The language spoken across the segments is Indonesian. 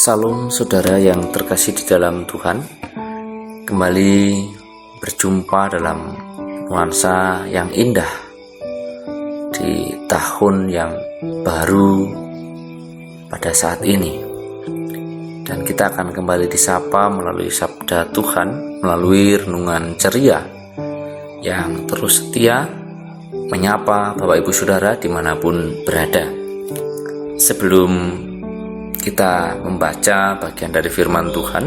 Salam saudara yang terkasih di dalam Tuhan. Kembali berjumpa dalam nuansa yang indah di tahun yang baru pada saat ini. Dan kita akan kembali disapa melalui sabda Tuhan, melalui renungan ceria yang terus setia menyapa Bapak Ibu Saudara dimanapun berada. Sebelum kita membaca bagian dari firman Tuhan,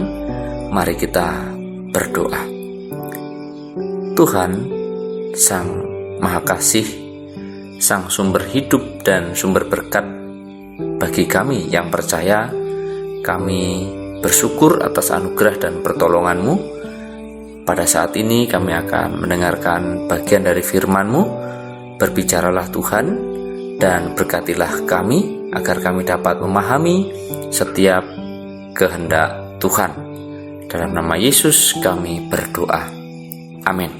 mari kita berdoa. Tuhan, Sang Maha Kasih, Sang sumber hidup dan sumber berkat bagi kami yang percaya, kami bersyukur atas anugerah dan pertolongan-Mu. Pada saat ini kami akan mendengarkan bagian dari firman-Mu. Berbicaralah Tuhan dan berkatilah kami agar kami dapat memahami setiap kehendak Tuhan. Dalam nama Yesus kami berdoa. Amin.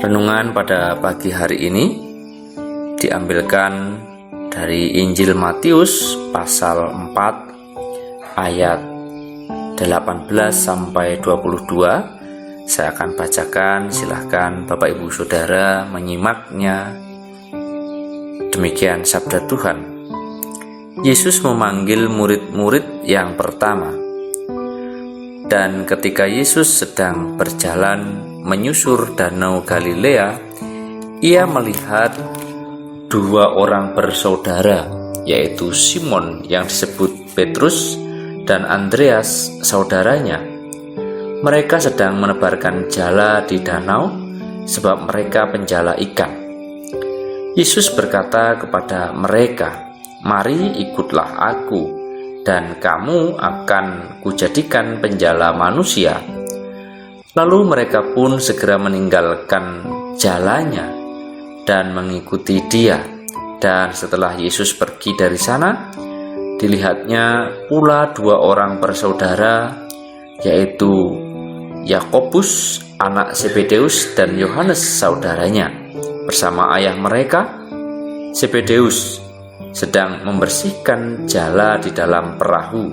Renungan pada pagi hari ini diambilkan dari Injil Matius pasal 4 ayat 18 sampai 22. Saya akan bacakan, silahkan Bapak Ibu Saudara menyimaknya. Demikian sabda Tuhan. Yesus memanggil murid-murid yang pertama. Dan ketika Yesus sedang berjalan menyusur danau Galilea, ia melihat dua orang bersaudara, yaitu Simon yang disebut Petrus dan Andreas saudaranya. Mereka sedang menebarkan jala di danau sebab mereka penjala ikan. Yesus berkata kepada mereka, "Mari ikutlah aku, dan kamu akan kujadikan penjala manusia." Lalu mereka pun segera meninggalkan jalannya dan mengikuti Dia. Dan setelah Yesus pergi dari sana, dilihatnya pula dua orang bersaudara, yaitu Yakobus anak Zebedeus dan Yohanes saudaranya bersama ayah mereka. Zebedeus sedang membersihkan jala di dalam perahu.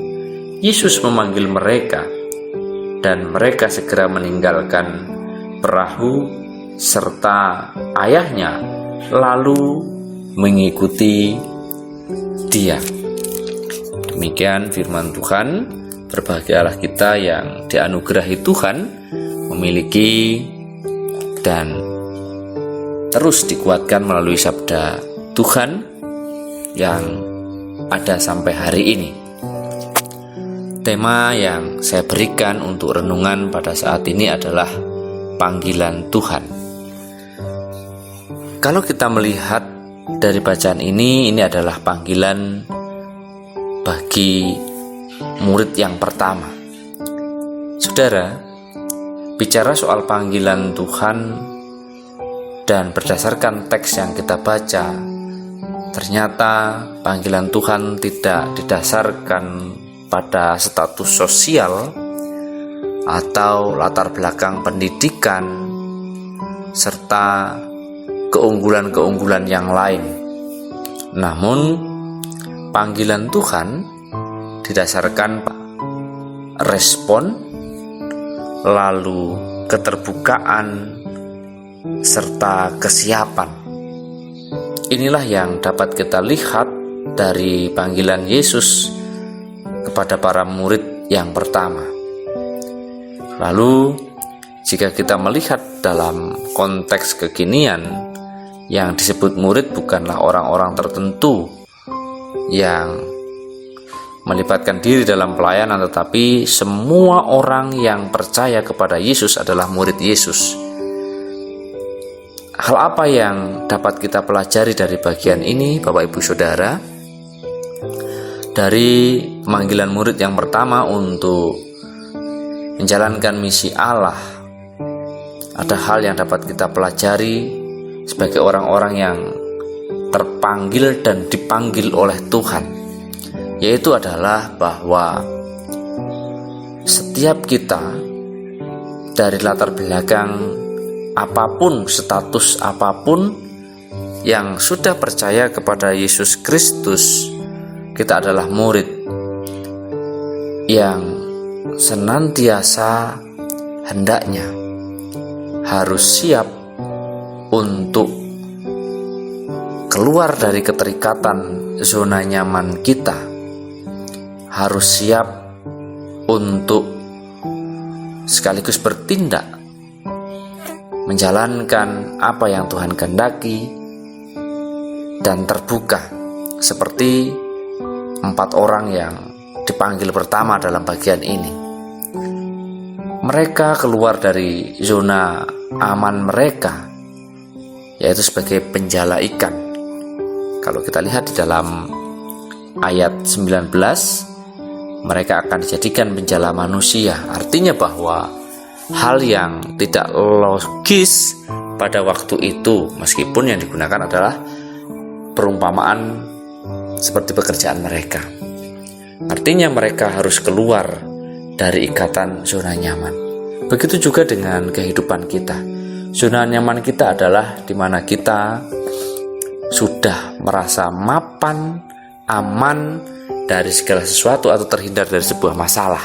Yesus memanggil mereka, dan mereka segera meninggalkan perahu serta ayahnya, lalu mengikuti Dia. Demikian firman Tuhan. Berbahagialah kita yang dianugerahi Tuhan, memiliki dan terus dikuatkan melalui sabda Tuhan yang ada sampai hari ini. Tema yang saya berikan untuk renungan pada saat ini adalah panggilan Tuhan. Kalau kita melihat dari bacaan ini adalah panggilan bagi murid yang pertama. Saudara, bicara soal panggilan Tuhan dan berdasarkan teks yang kita baca, ternyata panggilan Tuhan tidak didasarkan pada status sosial atau latar belakang pendidikan serta keunggulan-keunggulan yang lain. Namun, panggilan Tuhan didasarkan respon, lalu keterbukaan, serta kesiapan. Inilah yang dapat kita lihat dari panggilan Yesus kepada para murid yang pertama. Lalu, jika kita melihat dalam konteks kekinian, yang disebut murid bukanlah orang-orang tertentu yang melibatkan diri dalam pelayanan, tetapi semua orang yang percaya kepada Yesus adalah murid Yesus. Hal apa yang dapat kita pelajari dari bagian ini, Bapak Ibu Saudara? Dari panggilan murid yang pertama untuk menjalankan misi Allah, ada hal yang dapat kita pelajari sebagai orang-orang yang terpanggil dan dipanggil oleh Tuhan, yaitu adalah bahwa setiap kita dari latar belakang apapun, status apapun, yang sudah percaya kepada Yesus Kristus, kita adalah murid yang senantiasa hendaknya harus siap untuk keluar dari keterikatan zona nyaman kita, harus siap untuk sekaligus bertindak, menjalankan apa yang Tuhan kehendaki, dan terbuka seperti 4 orang yang dipanggil pertama dalam bagian ini. Mereka keluar dari zona aman mereka, yaitu sebagai penjala ikan. Kalau kita lihat di dalam ayat 19, mereka akan dijadikan penjala manusia. Artinya bahwa hal yang tidak logis pada waktu itu, meskipun yang digunakan adalah perumpamaan seperti pekerjaan mereka. Artinya mereka harus keluar dari ikatan zona nyaman. Begitu juga dengan kehidupan kita. Zona nyaman kita adalah di mana kita sudah merasa mapan, aman dari segala sesuatu atau terhindar dari sebuah masalah.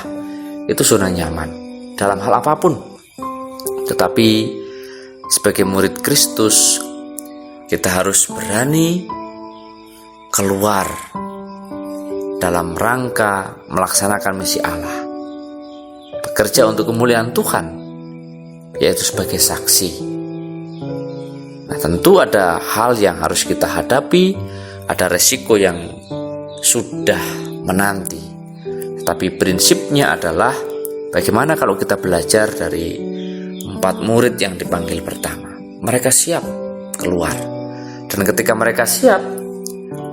Itu zona nyaman dalam hal apapun. Tetapi sebagai murid Kristus, kita harus berani keluar dalam rangka melaksanakan misi Allah, bekerja untuk kemuliaan Tuhan, yaitu sebagai saksi. Nah, tentu ada hal yang harus kita hadapi, ada resiko yang sudah menanti. Tapi prinsipnya adalah bagaimana kalau kita belajar dari 4 murid yang dipanggil pertama. Mereka siap keluar. Dan ketika mereka siap,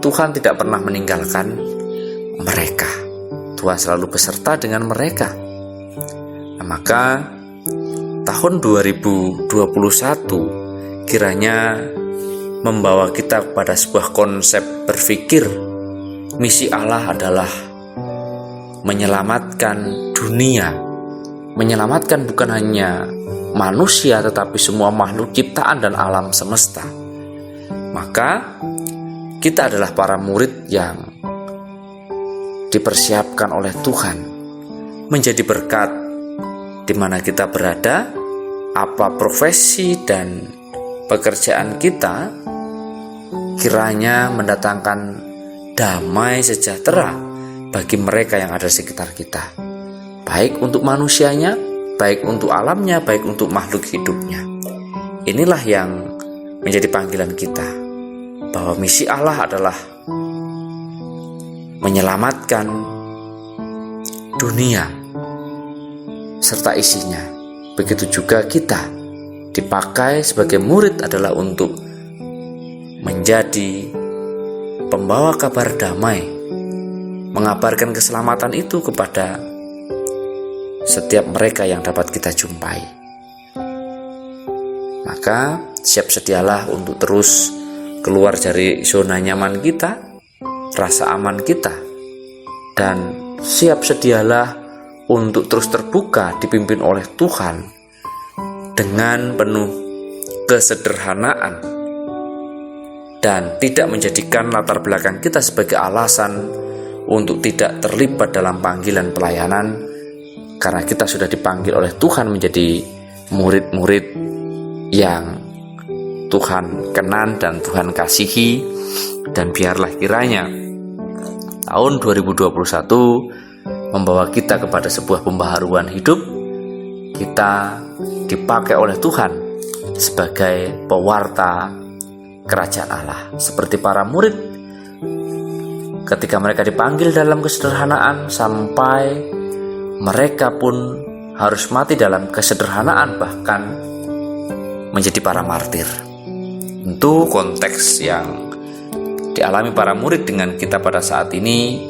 Tuhan tidak pernah meninggalkan mereka. Tuhan selalu beserta dengan mereka. Nah, maka tahun 2021 kiranya membawa kita kepada sebuah konsep berpikir misi Allah adalah menyelamatkan dunia. Menyelamatkan bukan hanya manusia tetapi semua makhluk ciptaan dan alam semesta. Maka kita adalah para murid yang dipersiapkan oleh Tuhan menjadi berkat di mana kita berada, apa profesi dan pekerjaan kita, kiranya mendatangkan damai sejahtera bagi mereka yang ada di sekitar kita, baik untuk manusianya, baik untuk alamnya, baik untuk makhluk hidupnya. Inilah yang menjadi panggilan kita, bahwa misi Allah adalah menyelamatkan dunia serta isinya. Begitu juga kita dipakai sebagai murid adalah untuk menjadi pembawa kabar damai, mengabarkan keselamatan itu kepada setiap mereka yang dapat kita jumpai. Maka siap sedialah untuk terus keluar dari zona nyaman kita, rasa aman kita, dan siap sedialah untuk terus terbuka dipimpin oleh Tuhan dengan penuh kesederhanaan dan tidak menjadikan latar belakang kita sebagai alasan untuk tidak terlibat dalam panggilan pelayanan, karena kita sudah dipanggil oleh Tuhan menjadi murid-murid yang Tuhan kenan dan Tuhan kasihi. Dan biarlah kiranya tahun 2021 membawa kita kepada sebuah pembaharuan hidup. Kita dipakai oleh Tuhan sebagai pewarta kerajaan Allah, seperti para murid ketika mereka dipanggil dalam kesederhanaan sampai mereka pun harus mati dalam kesederhanaan, bahkan menjadi para martir. Tentu konteks yang dialami para murid dengan kita pada saat ini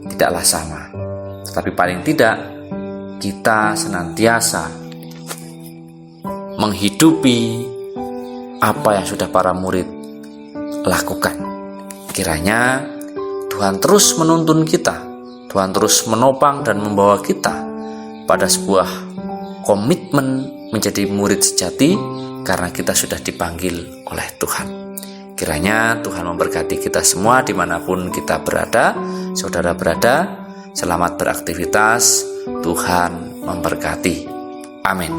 tidaklah sama. Tetapi paling tidak kita senantiasa menghidupi apa yang sudah para murid lakukan. Kiranya Tuhan terus menuntun kita, Tuhan terus menopang dan membawa kita pada sebuah komitmen menjadi murid sejati, karena kita sudah dipanggil oleh Tuhan. Kiranya Tuhan memberkati kita semua dimanapun kita berada, saudara berada. Selamat beraktivitas, Tuhan memberkati. Amin.